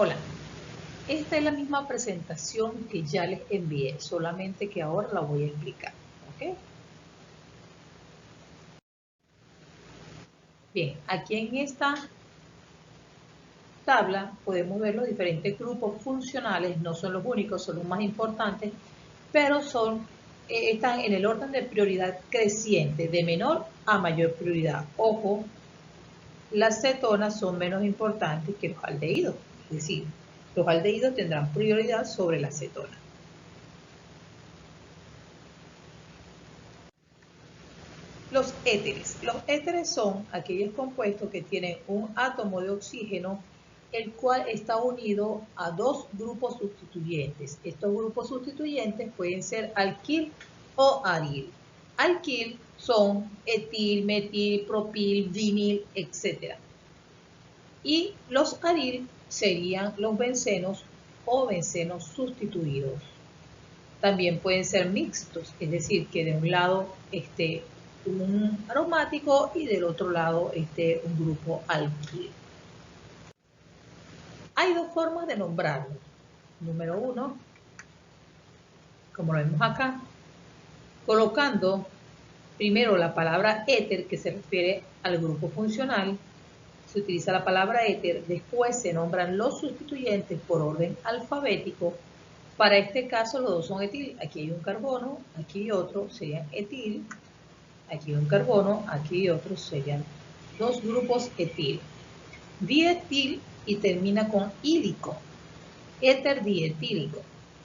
Hola, esta es la misma presentación que ya les envié, solamente que ahora la voy a explicar. ¿Ok? Bien, aquí en esta tabla podemos ver los diferentes grupos funcionales, no son los únicos, son los más importantes, pero están en el orden de prioridad creciente, de menor a mayor prioridad. Ojo, las cetonas son menos importantes que los aldehídos, es decir, los aldehídos tendrán prioridad sobre las cetonas. Los éteres. Los éteres son aquellos compuestos que tienen un átomo de oxígeno, el cual está unido a dos grupos sustituyentes. Estos grupos sustituyentes pueden ser alquil o aril. Alquil son etil, metil, propil, vinil, etc. Y los aril serían los bencenos o bencenos sustituidos. También pueden ser mixtos, es decir, que de un lado esté un aromático y del otro lado esté un grupo alquil. Hay dos formas de nombrarlo. Número uno, como lo vemos acá, colocando primero la palabra éter, que se refiere al grupo funcional. Se utiliza la palabra éter, después se nombran los sustituyentes por orden alfabético. Para este caso los dos son etil. Aquí hay un carbono, aquí otro, serían etil. Aquí un carbono, aquí otros serían dos grupos etil. Dietil y termina con ílico. Éter dietílico.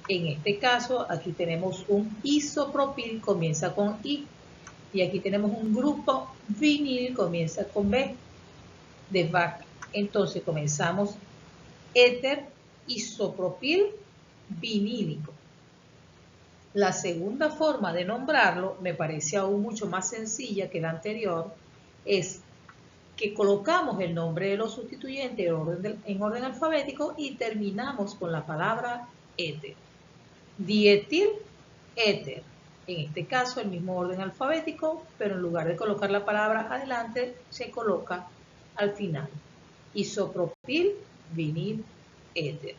En este caso, aquí tenemos un isopropil, comienza con I. Y aquí tenemos un grupo vinil, comienza con B, de vaca. Entonces comenzamos éter isopropil vinílico. La segunda forma de nombrarlo me parece aún mucho más sencilla que la anterior, es que colocamos el nombre de los sustituyentes en orden alfabético y terminamos con la palabra éter. Dietil, éter. En este caso el mismo orden alfabético, pero en lugar de colocar la palabra adelante, se coloca al final. Isopropil, vinil, éter.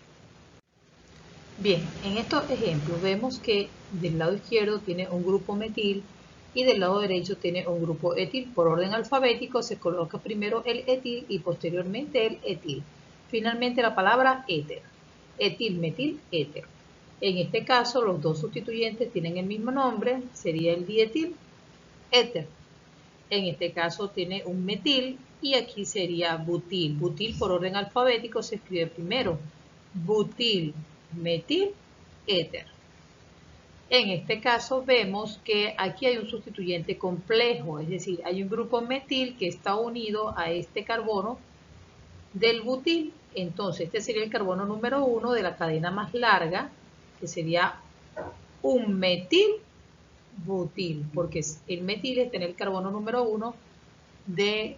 Bien, en estos ejemplos vemos que del lado izquierdo tiene un grupo metil y del lado derecho tiene un grupo etil. Por orden alfabético se coloca primero el etil y posteriormente el etil. Finalmente la palabra éter. Etil, metil, éter. En este caso los dos sustituyentes tienen el mismo nombre, sería el dietil, éter. En este caso tiene un metil y aquí sería butil. Butil por orden alfabético se escribe primero butil, metil, éter. En este caso vemos que aquí hay un sustituyente complejo, es decir, hay un grupo metil que está unido a este carbono del butil. Entonces este sería el carbono número 1 de la cadena más larga, que sería un metil butil, porque el metil está en el carbono número 1 de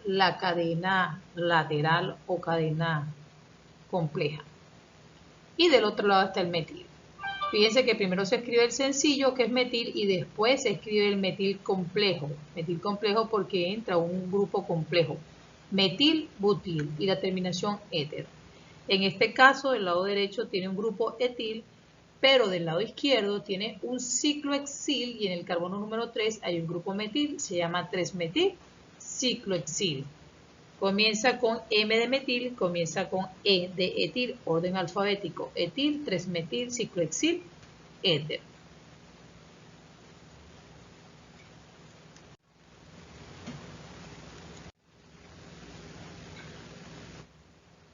la cadena lateral o cadena compleja. Y del otro lado está el metil. Fíjense que primero se escribe el sencillo, que es metil, y después se escribe el metil complejo. Metil complejo porque entra un grupo complejo. Metil, butil, y la terminación éter. En este caso, del lado derecho tiene un grupo etil, pero del lado izquierdo tiene un ciclohexil, y en el carbono número 3 hay un grupo metil, se llama 3-metil ciclohexil. Comienza con M de metil, comienza con E de etil, orden alfabético, etil, 3-metil, ciclohexil, éter.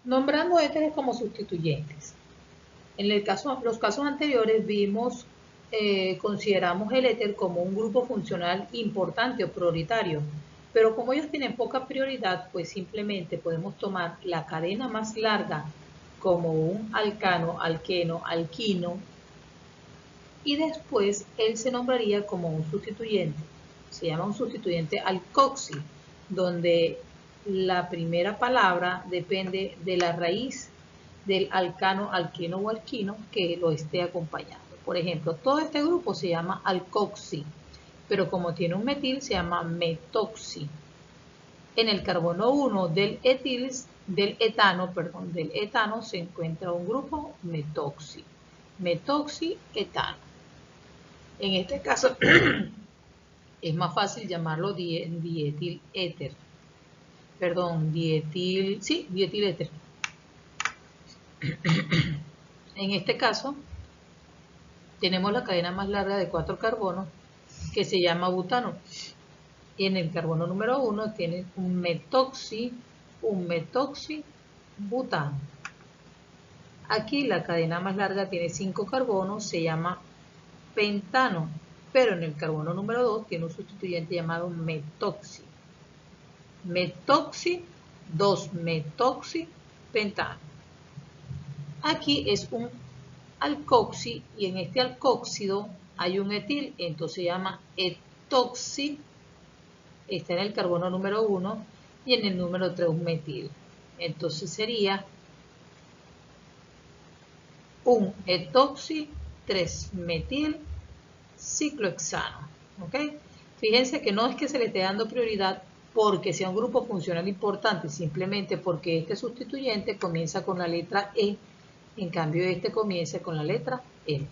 Nombrando éteres como sustituyentes. En los casos anteriores consideramos el éter como un grupo funcional importante o prioritario, pero como ellos tienen poca prioridad, pues simplemente podemos tomar la cadena más larga como un alcano, alqueno, alquino, y después él se nombraría como un sustituyente. Se llama un sustituyente alcoxil, donde la primera palabra depende de la raíz del alcano, alqueno o alquino que lo esté acompañando. Por ejemplo, todo este grupo se llama alcoxi, pero como tiene un metil se llama metoxi. En el carbono 1 del etil del etano se encuentra un grupo metoxi. Metoxietano. En este caso es más fácil llamarlo dietil éter. Dietil éter. En este caso tenemos la cadena más larga de 4 carbonos que se llama butano. Y en el carbono número 1 tiene un metoxibutano. Aquí la cadena más larga tiene 5 carbonos, se llama pentano, pero en el carbono número 2 tiene un sustituyente llamado metoxi. Metoxi, 2-metoxipentano. Aquí es un alcoxi y en este alcóxido hay un etil, entonces se llama etoxi. Está en el carbono número 1 y en el número 3 un metil. Entonces sería un etoxi 3-metil ciclohexano. ¿Ok? Fíjense que no es que se le esté dando prioridad porque sea un grupo funcional importante, simplemente porque este sustituyente comienza con la letra E, en cambio este comienza con la letra M.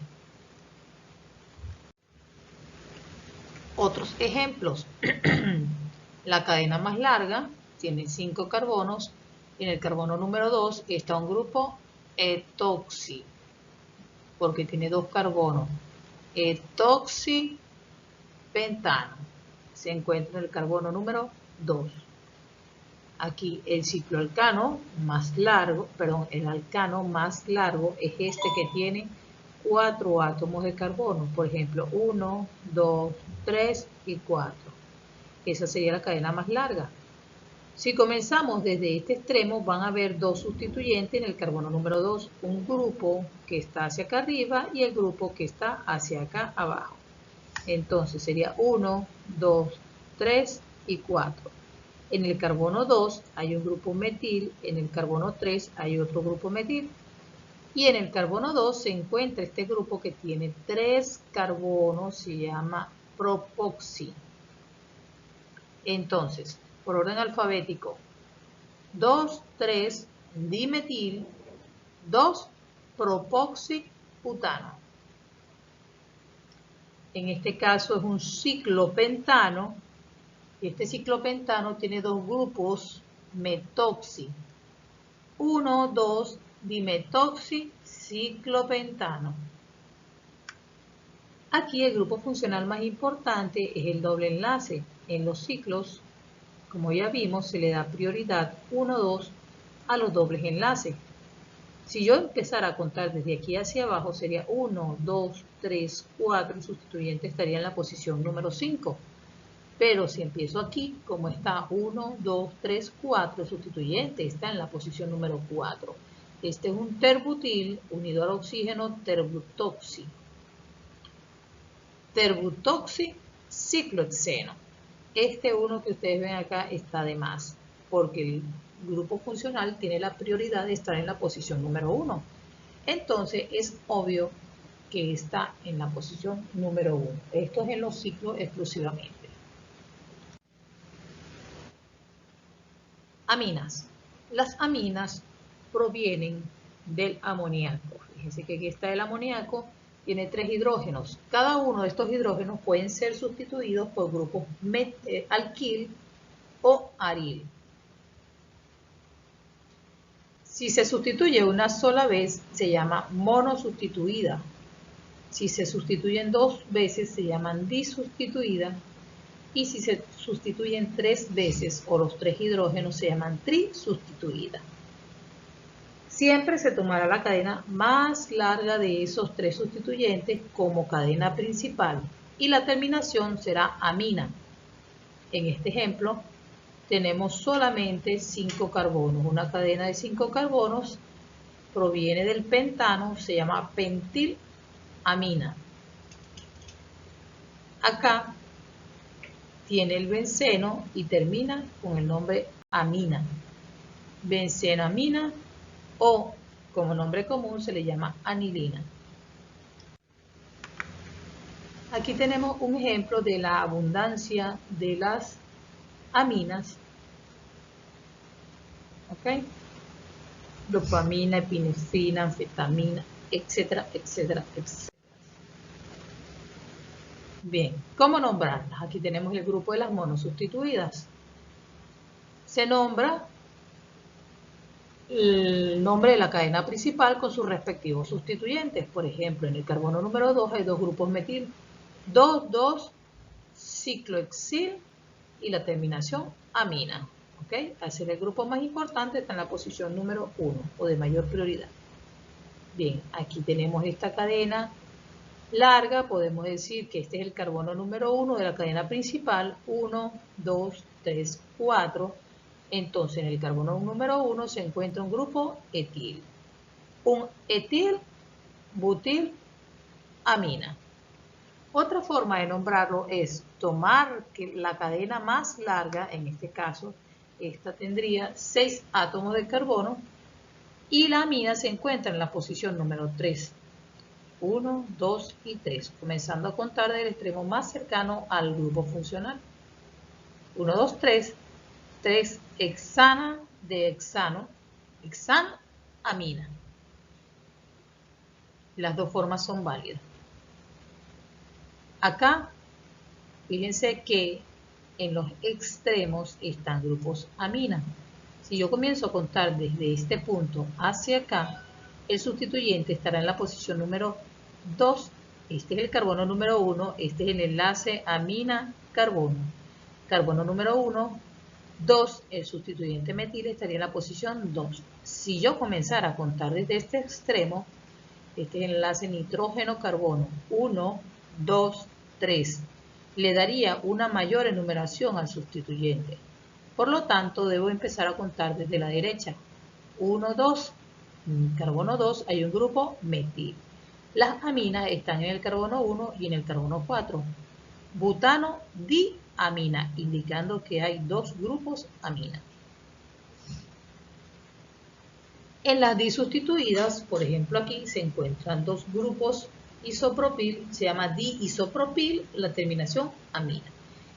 Otros ejemplos. La cadena más larga tiene 5 carbonos. En el carbono número 2 está un grupo etoxi, porque tiene 2 carbonos. Etoxipentano. Se encuentra en el carbono número 2. Aquí el cicloalcano más largo, el alcano más largo es este que tiene 4 átomos de carbono. Por ejemplo, 1, 2, 3 y 4. Esa sería la cadena más larga. Si comenzamos desde este extremo, van a haber 2 sustituyentes en el carbono número 2. Un grupo que está hacia acá arriba y el grupo que está hacia acá abajo. Entonces sería 1, 2, 3 y 4. En el carbono 2 hay un grupo metil, en el carbono 3 hay otro grupo metil. Y en el carbono 2 se encuentra este grupo que tiene 3 carbonos, se llama propoxi. Entonces, por orden alfabético, 2, 3, dimetil, 2, propoxibutano. En este caso es un ciclopentano, y este ciclopentano tiene 2 grupos metoxi. 1, 2, dimetoxiciclopentano. Aquí el grupo funcional más importante es el doble enlace. En los ciclos, como ya vimos, se le da prioridad 1, 2 a los dobles enlaces. Si yo empezara a contar desde aquí hacia abajo, sería 1, 2, 3, 4, el sustituyente estaría en la posición número 5. Pero si empiezo aquí, como está 1, 2, 3, 4, el sustituyente está en la posición número 4. Este es un terbutil unido al oxígeno terbutoxi. Terbutoxi ciclohexeno. Este uno que ustedes ven acá está de más, porque el grupo funcional tiene la prioridad de estar en la posición número 1. Entonces es obvio que está en la posición número 1. Esto es en los ciclos exclusivamente. Aminas. Las aminas provienen del amoníaco. Fíjense que aquí está el amoníaco, tiene 3 hidrógenos. Cada uno de estos hidrógenos pueden ser sustituidos por grupos alquil o aril. Si se sustituye una sola vez, se llama monosustituida. Si se sustituyen 2 veces, se llaman disustituida. Y si se sustituyen 3 veces o los 3 hidrógenos, se llaman trisustituida. Siempre se tomará la cadena más larga de esos 3 sustituyentes como cadena principal y la terminación será amina. En este ejemplo tenemos solamente 5 carbonos. Una cadena de 5 carbonos proviene del pentano, se llama pentilamina. Acá tiene el benceno y termina con el nombre amina. Bencenamina o, como nombre común, se le llama anilina. Aquí tenemos un ejemplo de la abundancia de las aminas. ¿Ok? dopamina, epinefrina, anfetamina, etcétera, etcétera, etcétera. Bien, ¿cómo nombrarlas? Aquí tenemos el grupo de las monosustituidas. Se nombra el nombre de la cadena principal con sus respectivos sustituyentes. Por ejemplo, en el carbono número 2 hay dos grupos metil, 2,2-ciclohexil y la terminación amina. ¿Okay? Al ser el grupo más importante está en la posición número 1 o de mayor prioridad. Bien, aquí tenemos esta cadena larga, podemos decir que este es el carbono número 1 de la cadena principal, 1, 2, 3, 4. Entonces en el carbono número 1 se encuentra un grupo etil. Un etil, butil, amina. Otra forma de nombrarlo es tomar la cadena más larga, en este caso, esta tendría 6 átomos de carbono y la amina se encuentra en la posición número 3. 1, 2 y 3, comenzando a contar del extremo más cercano al grupo funcional. 1, 2, 3, 3 hexana de hexano, hexanamina. Las dos formas son válidas. Acá, fíjense que en los extremos están grupos amina. Si yo comienzo a contar desde este punto hacia acá, el sustituyente estará en la posición número 2. Este es el carbono número 1, este es el enlace amina-carbono. Carbono número 1, 2, el sustituyente metil estaría en la posición 2. Si yo comenzara a contar desde este extremo, este es el enlace nitrógeno-carbono, 1, 2, 3, le daría una mayor enumeración al sustituyente. Por lo tanto, debo empezar a contar desde la derecha. 1, 2, en carbono 2 hay un grupo metil. Las aminas están en el carbono 1 y en el carbono 4. Butano diamina, indicando que hay dos grupos amina. En las disustituidas, por ejemplo aquí, se encuentran dos grupos isopropil, se llama diisopropil, la terminación amina.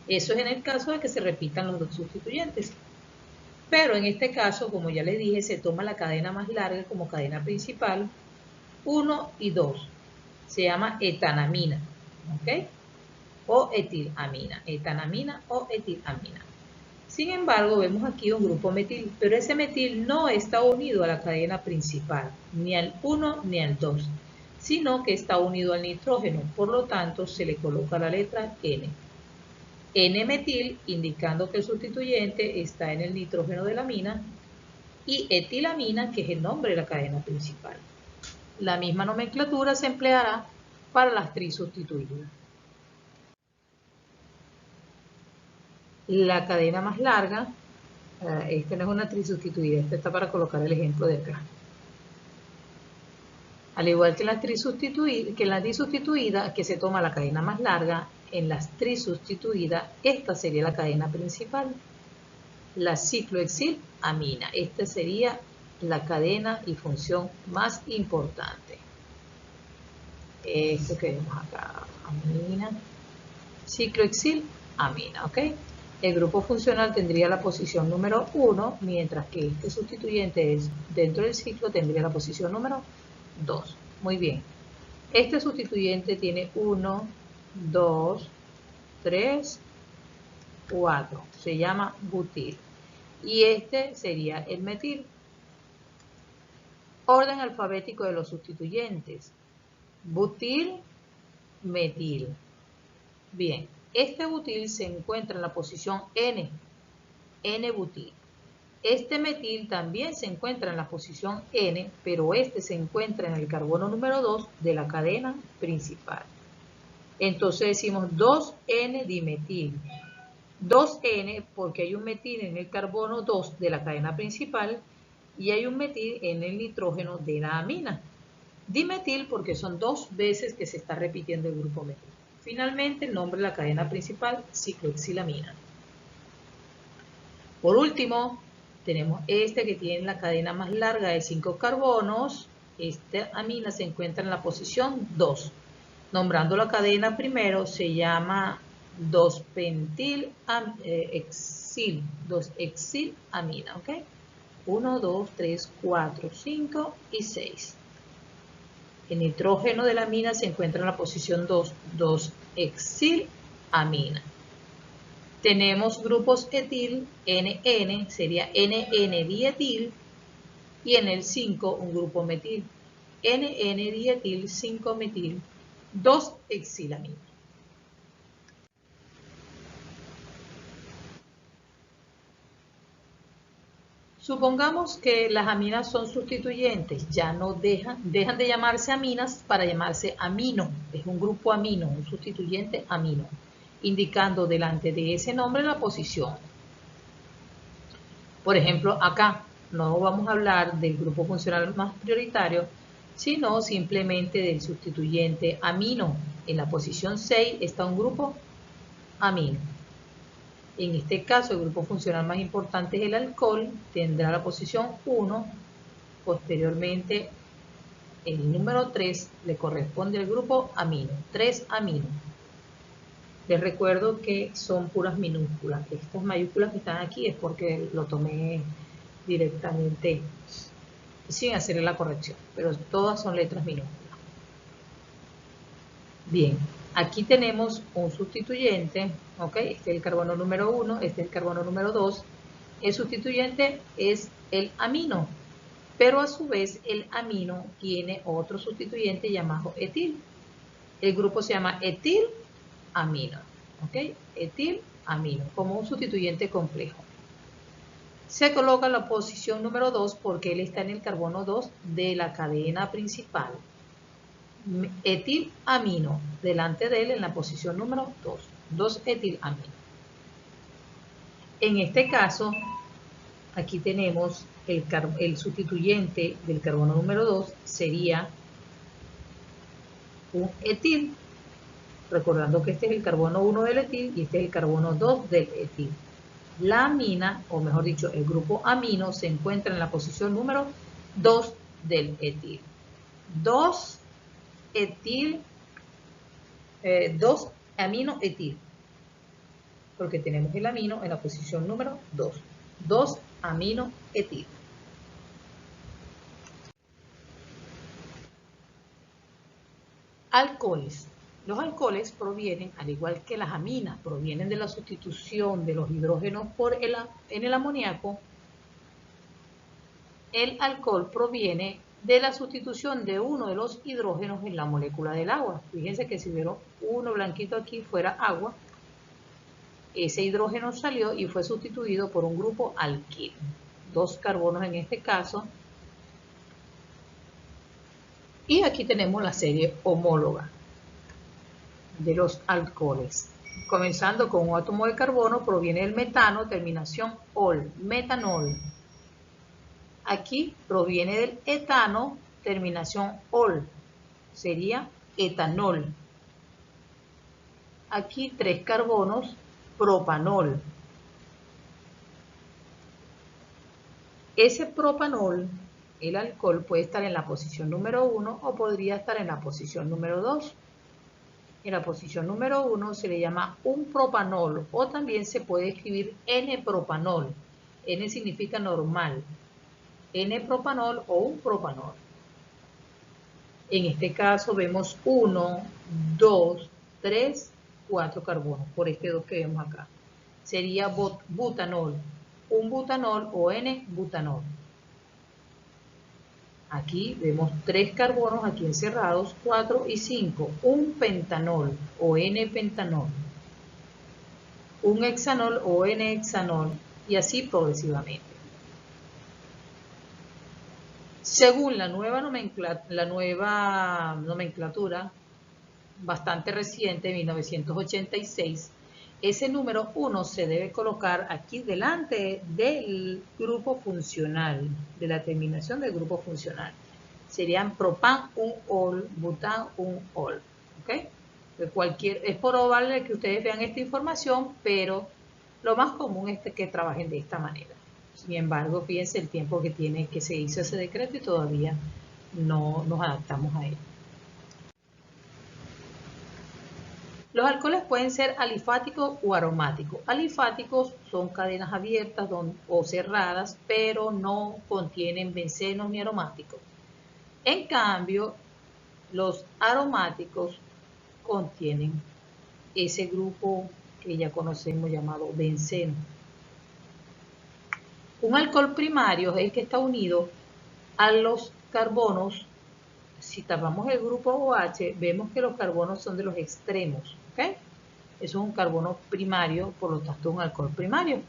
Eso es en el caso de que se repitan los dos sustituyentes. Pero en este caso, como ya les dije, se toma la cadena más larga como cadena principal, 1 y 2. Se llama etanamina, ¿ok? O etilamina, etanamina o etilamina. Sin embargo, vemos aquí un grupo metil, pero ese metil no está unido a la cadena principal, ni al 1 ni al 2, sino que está unido al nitrógeno, por lo tanto se le coloca la letra N. N-metil, indicando que el sustituyente está en el nitrógeno de la amina, y etilamina, que es el nombre de la cadena principal. La misma nomenclatura se empleará para las trisustituidas. La cadena más larga, esta no es una trisustituida, esta está para colocar el ejemplo de acá. Al igual que en la disustituida, que se toma la cadena más larga, en las trisustituidas, esta sería la cadena principal. La ciclohexil-amina, esta sería la cadena y función más importante. Esto que vemos acá, amina, ciclohexil-amina, ¿ok? El grupo funcional tendría la posición número 1, mientras que este sustituyente dentro del ciclo tendría la posición número 2. Muy bien. Este sustituyente tiene 1, 2, 3, 4. Se llama butil. Y este sería el metil. Orden alfabético de los sustituyentes. Butil, metil. Bien. Este butil se encuentra en la posición N, N-butil. Este metil también se encuentra en la posición N, pero este se encuentra en el carbono número 2 de la cadena principal. Entonces decimos 2N-dimetil. 2N porque hay un metil en el carbono 2 de la cadena principal y hay un metil en el nitrógeno de la amina. Dimetil porque son dos veces que se está repitiendo el grupo metil. Finalmente, el nombre de la cadena principal, ciclohexilamina. Por último, tenemos este que tiene la cadena más larga de 5 carbonos. Esta amina se encuentra en la posición 2. Nombrando la cadena primero, se llama 2-pentil-exil, 2-exilamina, ¿ok? 1, 2, 3, 4, 5 y 6. El nitrógeno de la amina se encuentra en la posición 2, 2-exilamina. Tenemos grupos etil, NN, sería NN-dietil, y en el 5 un grupo metil, NN-dietil 5-metil 2-exilamina. Supongamos que las aminas son sustituyentes, ya no dejan de llamarse aminas para llamarse amino, es un grupo amino, un sustituyente amino, indicando delante de ese nombre la posición. Por ejemplo, acá no vamos a hablar del grupo funcional más prioritario, sino simplemente del sustituyente amino. En la posición 6 está un grupo amino. En este caso, el grupo funcional más importante es el alcohol, tendrá la posición 1, posteriormente el número 3 le corresponde al grupo amino, 3-amino. Les recuerdo que son puras minúsculas, estas mayúsculas que están aquí es porque lo tomé directamente sin hacer la corrección, pero todas son letras minúsculas. Bien, aquí tenemos un sustituyente, ¿ok? Este es el carbono número 1, este es el carbono número 2. El sustituyente es el amino, pero a su vez el amino tiene otro sustituyente llamado etil. El grupo se llama etilamino, ¿ok? Etilamino, como un sustituyente complejo. Se coloca en la posición número 2 porque él está en el carbono 2 de la cadena principal. Etilamino, delante de él en la posición número 2, 2-etilamino. En este caso, aquí tenemos el sustituyente del carbono número 2 sería un etil, recordando que este es el carbono 1 del etil y este es el carbono 2 del etil. La amina, o mejor dicho, el grupo amino se encuentra en la posición número 2 del etil. 2-amino-etil, porque tenemos el amino en la posición número 2, 2-amino-etil. Alcoholes. Los alcoholes provienen, al igual que las aminas, provienen de la sustitución de los hidrógenos en el amoníaco. El alcohol proviene de la sustitución de uno de los hidrógenos en la molécula del agua. Fíjense que si vieron uno blanquito aquí fuera agua, ese hidrógeno salió y fue sustituido por un grupo alquilo. 2 carbonos en este caso. Y aquí tenemos la serie homóloga de los alcoholes. Comenzando con un átomo de carbono, proviene del metano, terminación ol, metanol. Aquí proviene del etano, terminación ol, sería etanol. Aquí 3 carbonos, propanol. Ese propanol, el alcohol, puede estar en la posición número 1 o podría estar en la posición número 2. En la posición número 1 se le llama un propanol o también se puede escribir N-propanol. N significa normal. N-propanol o un propanol. En este caso vemos 1, 2, 3, 4 carbonos por este 2 que vemos acá. Sería butanol, un butanol o N-butanol. Aquí vemos 3 carbonos aquí encerrados, 4 y 5, un pentanol o N-pentanol, un hexanol o N-hexanol y así progresivamente. Según la nueva nomenclatura, bastante reciente, 1986, ese número 1 se debe colocar aquí delante del grupo funcional, de la terminación del grupo funcional. Serían propan un ol, butan un ol. ¿Okay? Es probable que ustedes vean esta información, pero lo más común es que trabajen de esta manera. Sin embargo, fíjense el tiempo que tiene que se hizo ese decreto y todavía no nos adaptamos a él. Los alcoholes pueden ser alifáticos o aromáticos. Alifáticos son cadenas abiertas o cerradas, pero no contienen benceno ni aromáticos. En cambio, los aromáticos contienen ese grupo que ya conocemos llamado benceno. Un alcohol primario es el que está unido a los carbonos. Si tapamos el grupo OH, vemos que los carbonos son de los extremos, ¿ok? Eso es un carbono primario, por lo tanto un alcohol primario.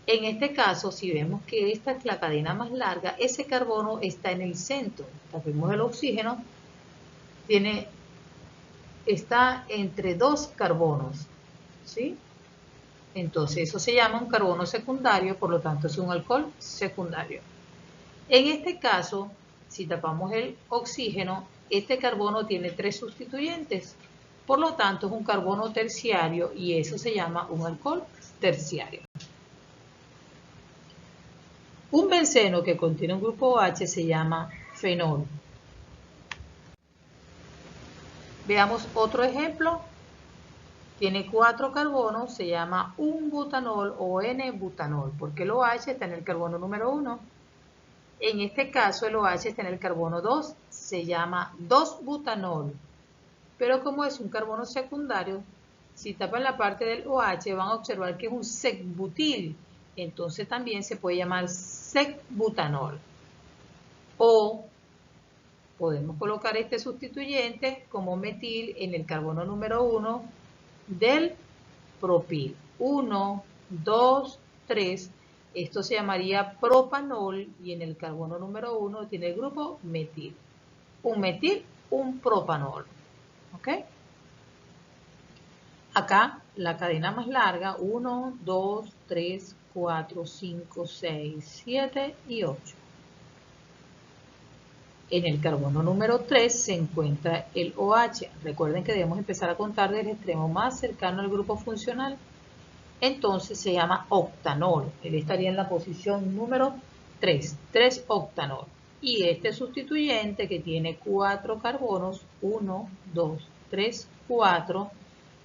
En este caso, si vemos que esta es la cadena más larga, ese carbono está en el centro. Tapemos el oxígeno, está entre dos carbonos, ¿sí? Entonces eso se llama un carbono secundario, por lo tanto es un alcohol secundario. En este caso, si tapamos el oxígeno, este carbono tiene 3 sustituyentes, por lo tanto es un carbono terciario y eso se llama un alcohol terciario. Un benceno que contiene un grupo OH se llama fenol. Veamos otro ejemplo. Tiene 4 carbonos, se llama un butanol o N-butanol, porque el OH está en el carbono número 1. En este caso el OH está en el carbono 2, se llama 2-butanol. Pero como es un carbono secundario, si tapan la parte del OH van a observar que es un sec-butil. Entonces también se puede llamar sec-butanol. O podemos colocar este sustituyente como metil en el carbono número 1 del propil. 1, 2, 3. Esto se llamaría propanol y en el carbono número 1 tiene el grupo metil. Un metil, un propanol. ¿Ok? Acá la cadena más larga, 1, 2, 3, 4, 5, 6, 7 y 8. En el carbono número 3 se encuentra el OH. Recuerden que debemos empezar a contar desde el extremo más cercano al grupo funcional. Entonces se llama octanol. Él estaría en la posición número 3, 3-octanol. Y este sustituyente que tiene 4 carbonos, 1, 2, 3, 4,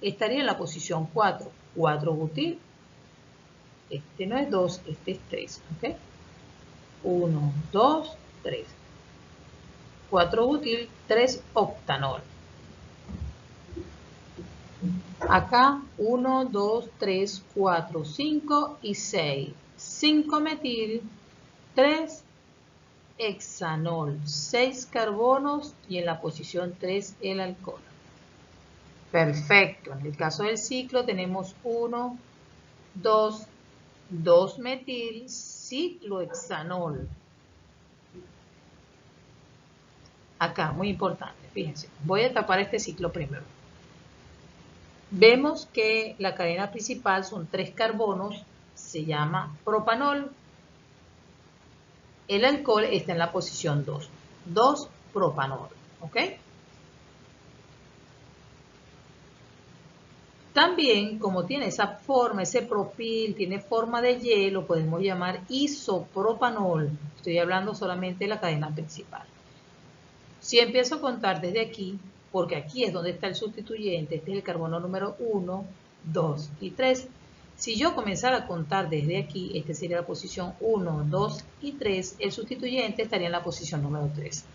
estaría en la posición 4, 4-butil. Este no es 2, este es 3, ¿ok? 1, 2, 3. 4-butil, 3-octanol. Acá 1, 2, 3, 4, 5 y 6. 5-metil, 3-hexanol. 6 carbonos y en la posición 3 el alcohol. Perfecto. En el caso del ciclo tenemos 1, 2, 2-metil, ciclohexanol. Acá, muy importante, fíjense. Voy a tapar este ciclo primero. Vemos que la cadena principal son 3 carbonos, se llama propanol. El alcohol está en la posición 2, 2-propanol, ¿ok? También, como tiene esa forma, ese propil, tiene forma de hielo, podemos llamar isopropanol. Estoy hablando solamente de la cadena principal. Si empiezo a contar desde aquí, porque aquí es donde está el sustituyente, este es el carbono número 1, 2 y 3. Si yo comenzara a contar desde aquí, este sería la posición 1, 2 y 3, el sustituyente estaría en la posición número 3.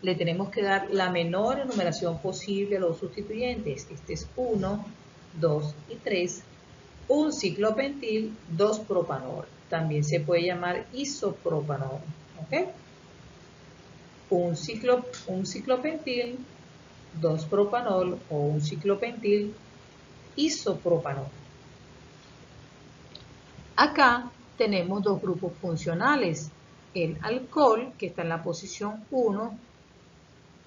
Le tenemos que dar la menor enumeración posible a los sustituyentes. Este es 1, 2 y 3. Un ciclopentil, 2-propanol. También se puede llamar isopropanol. ¿Ok? Un ciclopentil, 2-propanol o un ciclopentil, isopropanol. Acá tenemos dos grupos funcionales, el alcohol que está en la posición 1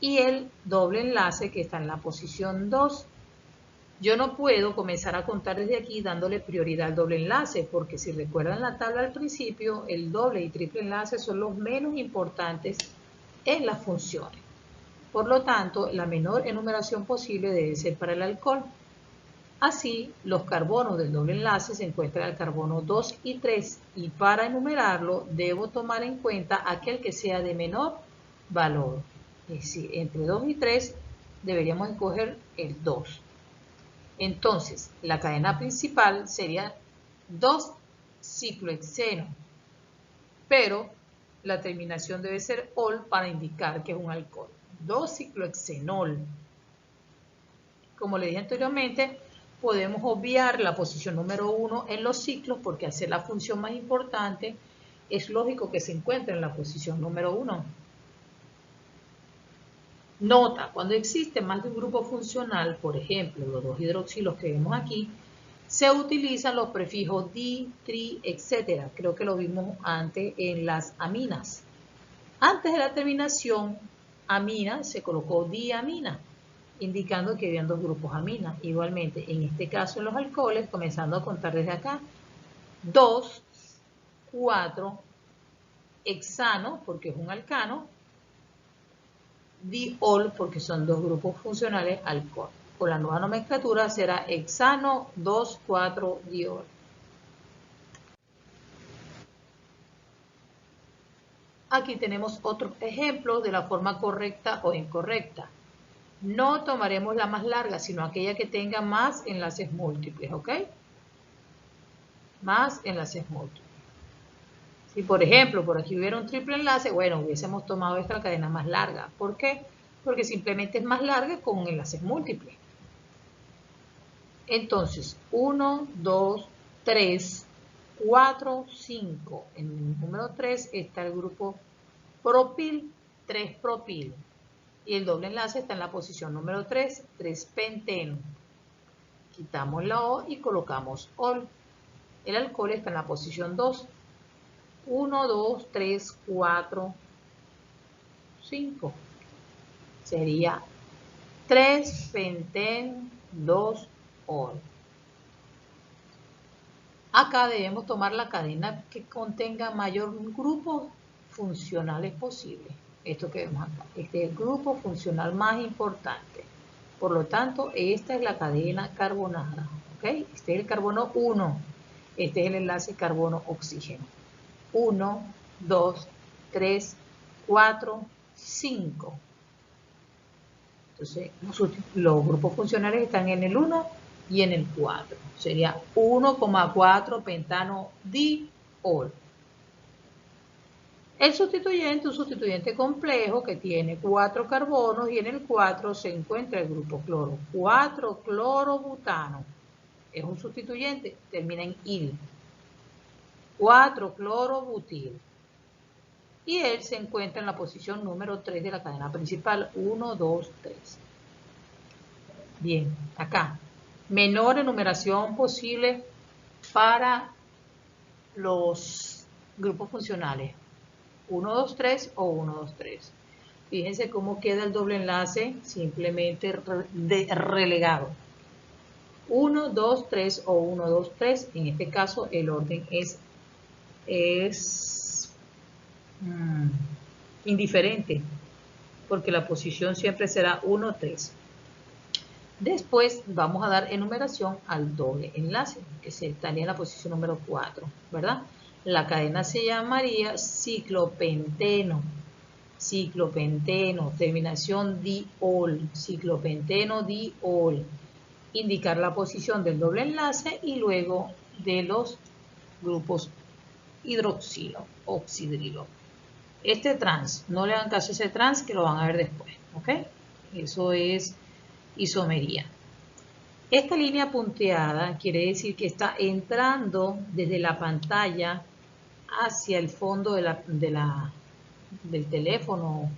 y el doble enlace que está en la posición 2. Yo no puedo comenzar a contar desde aquí dándole prioridad al doble enlace, porque si recuerdan la tabla al principio, el doble y triple enlace son los menos importantes en las funciones. Por lo tanto, la menor enumeración posible debe ser para el alcohol. Así, los carbonos del doble enlace se encuentran al carbono 2 y 3, y para enumerarlo debo tomar en cuenta aquel que sea de menor valor. Es decir, entre 2 y 3 deberíamos escoger el 2. Entonces, la cadena principal sería 2-ciclohexeno, pero la terminación debe ser ol para indicar que es un alcohol. 2-ciclohexenol. Como le dije anteriormente, podemos obviar la posición número 1 en los ciclos porque al ser la función más importante, es lógico que se encuentre en la posición número 1. Nota, cuando existe más de un grupo funcional, por ejemplo, los 2 hidroxilos que vemos aquí, se utilizan los prefijos di, tri, etc. Creo que lo vimos antes en las aminas. Antes de la terminación amina se colocó diamina, indicando que habían 2 grupos amina. Igualmente, en este caso en los alcoholes, comenzando a contar desde acá, 2, 4, hexano, porque es un alcano, diol, porque son 2 grupos funcionales alcohol. Con la nueva nomenclatura será hexano 2,4-diol. Aquí tenemos otros ejemplos de la forma correcta o incorrecta. No tomaremos la más larga, sino aquella que tenga más enlaces múltiples, ¿ok? Más enlaces múltiples. Si, por ejemplo, por aquí hubiera un triple enlace, bueno, hubiésemos tomado esta cadena más larga. ¿Por qué? Porque simplemente es más larga con enlaces múltiples. Entonces, 1, 2, 3, 4, 5. En el número 3 está el grupo propil, 3-propil. Y el doble enlace está en la posición número 3, 3-penteno. Quitamos la O y colocamos ol. El alcohol está en la posición 2. 1, 2, 3, 4, 5. Sería 3-penten-2-ol. Acá debemos tomar la cadena que contenga mayor grupo funcionales posible. Esto que vemos acá. Este es el grupo funcional más importante. Por lo tanto, esta es la cadena carbonada. ¿Ok? Este es el carbono 1. Este es el enlace carbono-oxígeno. 1, 2, 3, 4, 5. Entonces, los grupos funcionales están en el 1 y en el 4. Sería 1,4-pentano-diol. El sustituyente, un sustituyente complejo que tiene 4 carbonos y en el 4 se encuentra el grupo cloro. 4-clorobutano. Es un sustituyente, termina en il. 4-clorobutil. Y él se encuentra en la posición número 3 de la cadena principal. 1, 2, 3. Bien, acá. Menor enumeración posible para los grupos funcionales. 1, 2, 3 o 1, 2, 3. Fíjense cómo queda el doble enlace simplemente relegado. 1, 2, 3 o 1, 2, 3. En este caso el orden es indiferente, porque la posición siempre será 1, 3. Después vamos a dar enumeración al doble enlace, que se estaría en la posición número 4, ¿verdad? La cadena se llamaría ciclopenteno. Ciclopenteno, terminación diol, ciclopenteno diol. Indicar la posición del doble enlace y luego de los grupos hidroxilo, oxidrilo. Este trans, no le hagan caso a ese trans que lo van a ver después, ¿ok? Eso es isomería. Esta línea punteada quiere decir que está entrando desde la pantalla hacia el fondo del teléfono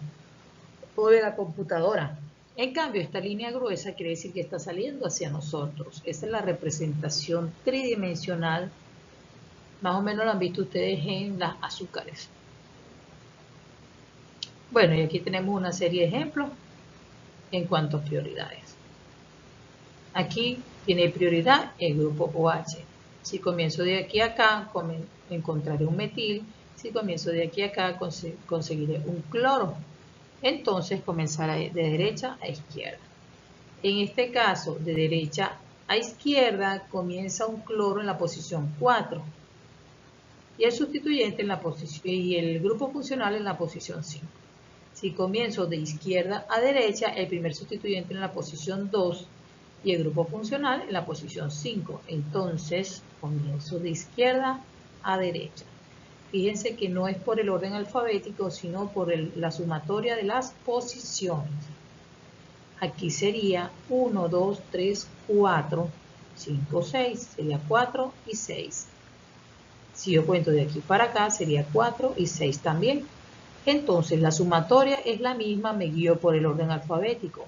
o de la computadora. En cambio, esta línea gruesa quiere decir que está saliendo hacia nosotros. Esa es la representación tridimensional. Más o menos lo han visto ustedes en las azúcares. Bueno, y aquí tenemos una serie de ejemplos en cuanto a prioridades. Aquí tiene prioridad el grupo OH. Si comienzo de aquí a acá, encontraré un metil. Si comienzo de aquí a acá, conseguiré un cloro. Entonces comenzaré de derecha a izquierda. En este caso, de derecha a izquierda, comienza un cloro en la posición 4. Y el sustituyente en la posición, y el grupo funcional en la posición 5. Si comienzo de izquierda a derecha, el primer sustituyente en la posición 2 y el grupo funcional en la posición 5. Entonces, comienzo de izquierda a derecha. Fíjense que no es por el orden alfabético, sino por la sumatoria de las posiciones. Aquí sería 1, 2, 3, 4, 5, 6. Sería 4 y 6. Si yo cuento de aquí para acá, sería 4 y 6 también. Entonces, la sumatoria es la misma, me guío por el orden alfabético.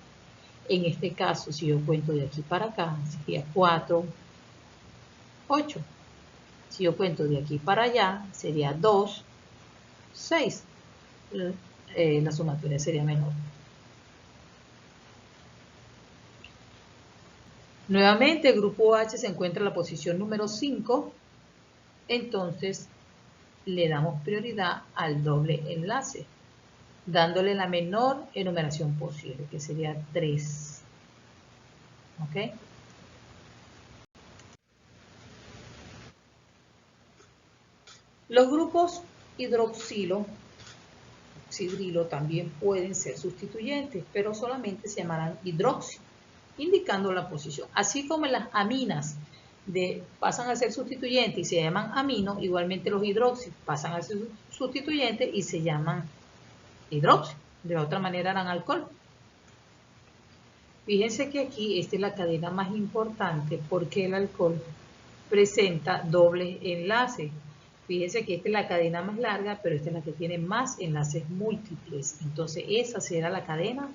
En este caso, si yo cuento de aquí para acá, sería 4, 8. Si yo cuento de aquí para allá, sería 2, 6. La sumatoria sería menor. Nuevamente, el grupo H se encuentra en la posición número 5. Entonces, le damos prioridad al doble enlace, dándole la menor enumeración posible, que sería 3. ¿Ok? Los grupos hidroxilo, oxidrilo también pueden ser sustituyentes, pero solamente se llamarán hidroxi, indicando la posición. Así como las aminas pasan a ser sustituyentes y se llaman amino, igualmente los hidroxi pasan a ser sustituyentes y se llaman hidroxi. De otra manera eran alcohol. Fíjense que aquí esta es la cadena más importante porque el alcohol presenta doble enlace. Fíjense que esta es la cadena más larga, pero esta es la que tiene más enlaces múltiples. Entonces esa será la cadena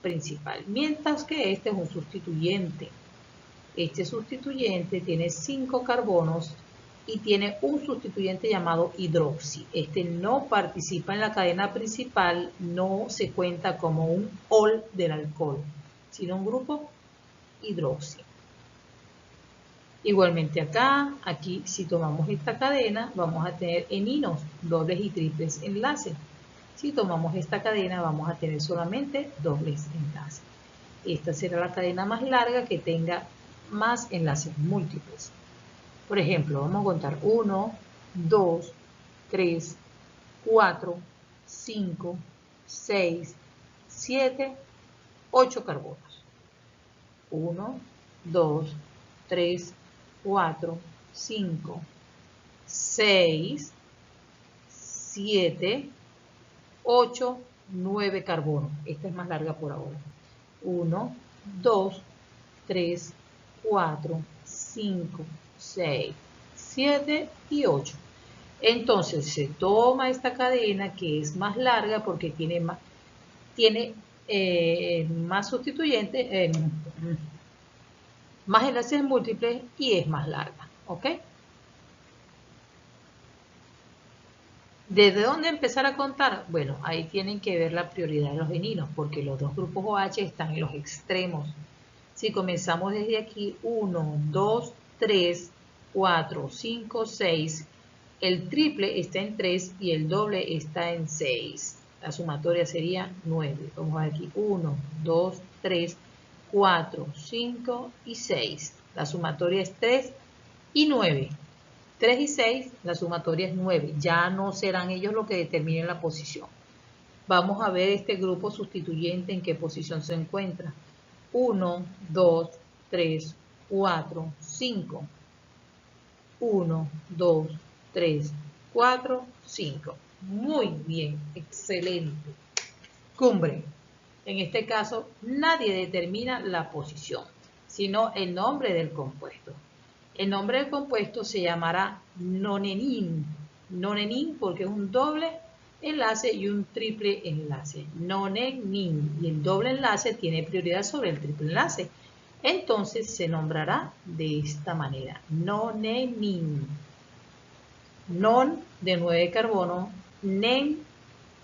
principal. Mientras que este es un sustituyente. Este sustituyente tiene 5 carbonos y tiene un sustituyente llamado hidroxi. Este no participa en la cadena principal, no se cuenta como un ol del alcohol, sino un grupo hidroxi. Igualmente acá, aquí si tomamos esta cadena vamos a tener eninos, dobles y triples enlaces. Si tomamos esta cadena vamos a tener solamente dobles enlaces. Esta será la cadena más larga que tenga más enlaces múltiples. Por ejemplo, vamos a contar 1, 2, 3, 4, 5, 6, 7, 8 carbonos. 1, 2, 3, 4, 5, 6, 7, 8, 9 carbonos. Esta es más larga por ahora. 1, 2, 3, 4, 5, 6, 7 y 8. Entonces se toma esta cadena que es más larga porque tiene más sustituyentes, más enlaces múltiples y es más larga. ¿Ok? ¿Desde dónde empezar a contar? Bueno, ahí tienen que ver la prioridad de los eninos porque los dos grupos OH están en los extremos. Si comenzamos desde aquí, 1, 2, 3, 4, 5, 6, el triple está en 3 y el doble está en 6. La sumatoria sería 9. Vamos a ver aquí, 1, 2, 3, 4, 5 y 6. La sumatoria es 3 y 9. 3 y 6, la sumatoria es 9. Ya no serán ellos los que determinen la posición. Vamos a ver este grupo sustituyente en qué posición se encuentra. 1, 2, 3, 4, 5. 1, 2, 3, 4, 5. Muy bien, excelente. Cumbre. En este caso, nadie determina la posición, sino el nombre del compuesto. El nombre del compuesto se llamará nonenin. Nonenin porque es un doble enlace y un triple enlace. Nonenin. Y el doble enlace tiene prioridad sobre el triple enlace. Entonces se nombrará de esta manera. Nonenin. Non de 9 carbono. Nen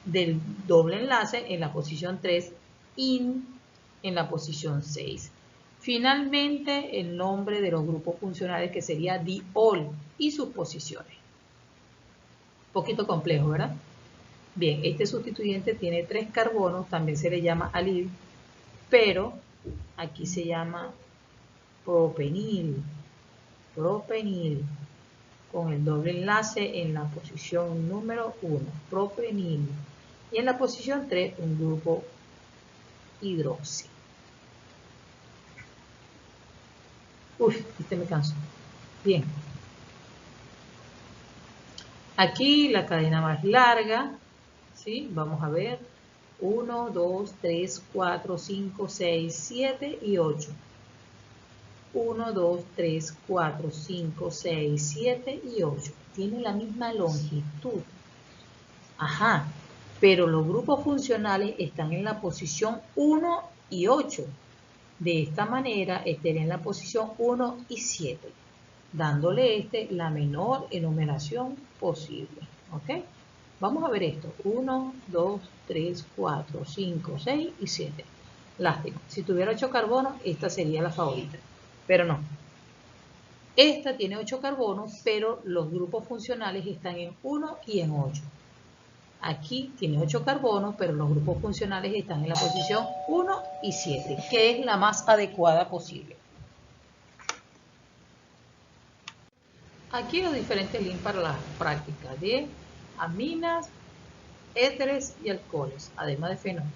del doble enlace en la posición 3. In en la posición 6. Finalmente, el nombre de los grupos funcionales que sería diol y sus posiciones. Un poquito complejo, ¿verdad? Bien, este sustituyente tiene 3 carbonos, también se le llama alil, pero aquí se llama propenil, con el doble enlace en la posición número 1, propenil. Y en la posición 3, un grupo hidroxi. Uy, me canso. Bien. Aquí la cadena más larga, ¿sí? Vamos a ver. 1, 2, 3, 4, 5, 6, 7 y 8. 1, 2, 3, 4, 5, 6, 7 y 8. Tienen la misma longitud. Ajá, pero los grupos funcionales están en la posición 1 y 8. De esta manera, estaría en la posición 1 y 7, dándole la menor enumeración posible. ¿Ok? Vamos a ver esto. 1, 2, 3, 4, 5, 6 y 7. Lástima. Si tuviera 8 carbonos, esta sería la favorita. Pero no. Esta tiene 8 carbonos, pero los grupos funcionales están en 1 y en 8. Aquí tiene 8 carbonos, pero los grupos funcionales están en la posición 1 y 7, que es la más adecuada posible. Aquí los diferentes links para las prácticas de aminas, éteres y alcoholes, además de fenoles.